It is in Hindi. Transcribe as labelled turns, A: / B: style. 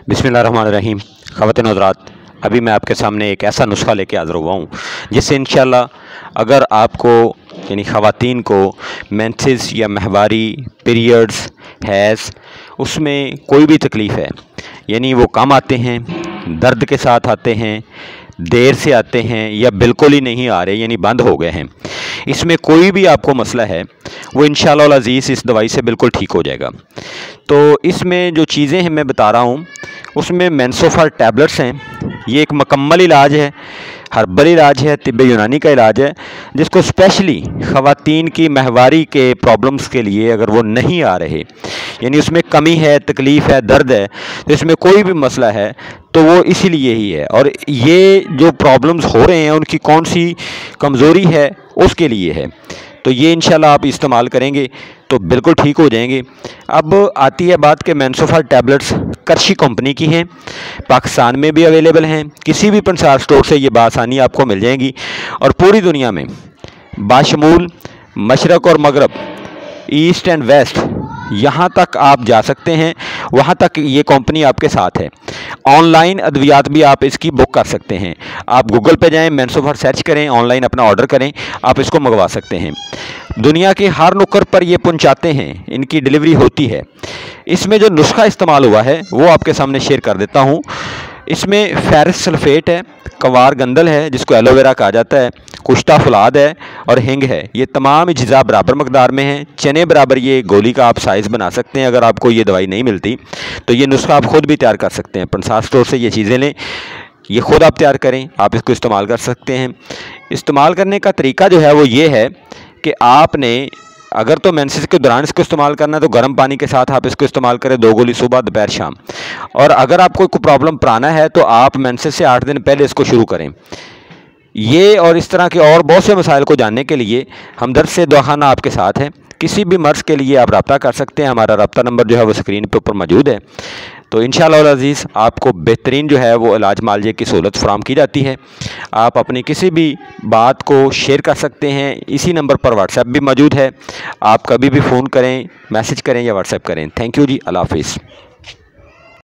A: बिस्मिल्लाहिर्रहमानिर्रहीम। ख़वातीन और हज़रात, अभी मैं आपके सामने एक ऐसा नुस्खा लेके हाज़िर हुआ हूँ जिससे इंशाल्लाह अगर आपको यानी ख़वातीन को मेंसेस या माहवारी पीरियड्स हैज़ उसमें कोई भी तकलीफ़ है, यानी वो कम आते हैं, दर्द के साथ आते हैं, देर से आते हैं या बिल्कुल ही नहीं आ रहे यानी बंद हो गए हैं, इसमें कोई भी आपको मसला है वो इंशाअल्लाह अज़ीज़ इस दवाई से बिल्कुल ठीक हो जाएगा। तो इसमें जो चीज़ें हैं मैं बता रहा हूँ उसमें मेंसोफर टैबलेट्स हैं। ये एक मुकम्मल इलाज है, हर्बल इलाज है, तिब्ब यूनानी का इलाज है जिसको स्पेशली ख़वातीन की माहवारी के प्रॉब्लम्स के लिए अगर वो नहीं आ रहे यानी उसमें कमी है, तकलीफ़ है, दर्द है, तो इसमें कोई भी मसला है तो वो इसीलिए ही है। और ये जो प्रॉब्लम्स हो रहे हैं उनकी कौन सी कमज़ोरी है उसके लिए है। तो ये इंशाल्लाह आप इस्तेमाल करेंगे तो बिल्कुल ठीक हो जाएंगे। अब आती है बात कि मेंसोफर टैबलेट्स करशी कंपनी की हैं, पाकिस्तान में भी अवेलेबल हैं, किसी भी पंसार स्टोर से ये बासानी आपको मिल जाएंगी और पूरी दुनिया में बाशमूल मशरक़ और मगरब, ईस्ट एंड वेस्ट, यहाँ तक आप जा सकते हैं, वहाँ तक ये कंपनी आपके साथ है। ऑनलाइन अद्वियात भी आप इसकी बुक कर सकते हैं। आप गूगल पे जाएं, मेंसोफर सर्च करें, ऑनलाइन अपना ऑर्डर करें, आप इसको मंगवा सकते हैं। दुनिया के हर नुक्कड़ पर ये पहुंचाते हैं, इनकी डिलीवरी होती है। इसमें जो नुस्खा इस्तेमाल हुआ है वो आपके सामने शेयर कर देता हूँ। इसमें फेरस सल्फेट है, कवार गंदल है जिसको एलोवेरा कहा जाता है, कुश्ता फुलाद है और हिंग है। ये तमाम अज्जा बराबर मकदार में हैं, चने बराबर ये गोली का आप साइज़ बना सकते हैं। अगर आपको ये दवाई नहीं मिलती तो ये नुस्खा आप ख़ुद भी तैयार कर सकते हैं। पंसार स्टोर से ये चीज़ें लें, ये ख़ुद आप तैयार करें, आप इसको इस्तेमाल कर सकते हैं। इस्तेमाल करने का तरीका जो है वो ये है कि आपने अगर तो मेंसेस के दौरान इसको इस्तेमाल करना है तो गर्म पानी के साथ आप इसको इस्तेमाल करें, 2 गोली सुबह, दोपहर, शाम। और अगर आपको कोई प्रॉब्लम पुराना है तो आप मेंसेस से 8 दिन पहले इसको शुरू करें। ये और इस तरह के और बहुत से मसाइल को जानने के लिए हमदर्द से दवाखाना आपके साथ है। किसी भी मर्ज़ के लिए आप रब्ता कर सकते हैं। हमारा रब्ता नंबर जो है वो स्क्रीन पे ऊपर मौजूद है। तो इंशाअल्लाह अज़ीज़ आपको बेहतरीन जो है वो इलाज मालजे की सहूलत फराहम की जाती है। आप अपनी किसी भी बात को शेयर कर सकते हैं। इसी नंबर पर व्हाट्सएप भी मौजूद है, आप कभी भी फ़ोन करें, मैसेज करें या व्हाट्सएप करें। थैंक यू जी, अल्लाह हाफ़िज़।